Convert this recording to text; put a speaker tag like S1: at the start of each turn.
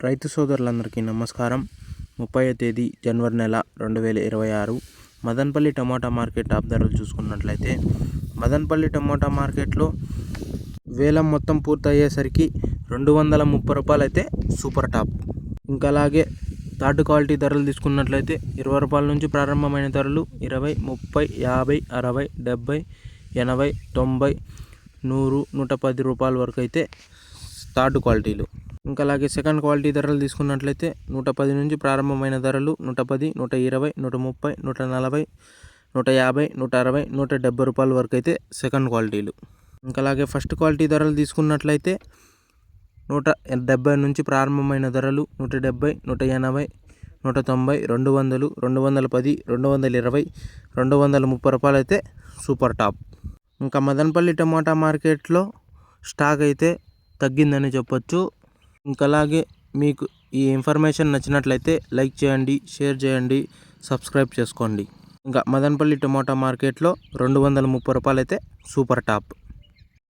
S1: రైతు సోదరులందరికీ నమస్కారం. 30వ తేదీ జనవరి నెల 2026 మదనపల్లి టమాటా మార్కెట్ టాప్ ధరలు చూసుకున్నట్లయితే మదనపల్లి టమాటా మార్కెట్లో వేలం మొత్తం పూర్తయ్యేసరికి 230 రూపాయలు అయితే సూపర్ టాప్. ఇంకా అలాగే థర్డ్ క్వాలిటీ ధరలు తీసుకున్నట్లయితే 20 రూపాయల నుంచి ప్రారంభమైన ధరలు 20, 30, 50, 60, 70, 80, 90, 100, 110 రూపాయల వరకు అయితే థర్డ్ క్వాలిటీలు. ఇంకా అలాగే సెకండ్ క్వాలిటీ ధరలు తీసుకున్నట్లయితే 110 నుంచి ప్రారంభమైన ధరలు 110, 120, 130, 140, 150, 160, 170 రూపాయల వరకు అయితే సెకండ్ క్వాలిటీలు. ఇంకా అలాగే ఫస్ట్ క్వాలిటీ ధరలు తీసుకున్నట్లయితే 170 నుంచి ప్రారంభమైన ధరలు 170, 180, 190, 200, 210, 220, 230 రూపాయలు అయితే సూపర్ టాప్. ఇంకా మదనపల్లి టమాటా మార్కెట్లో స్టాక్ అయితే తగ్గిందని చెప్పొచ్చు. ఇంకా అలాగే మీకు ఈ ఇన్ఫర్మేషన్ నచ్చినట్లయితే లైక్ చేయండి, షేర్ చేయండి, సబ్స్క్రైబ్ చేసుకోండి. ఇంకా మదనపల్లి టమాటా మార్కెట్లో 230 రూపాయలు అయితే సూపర్ టాప్.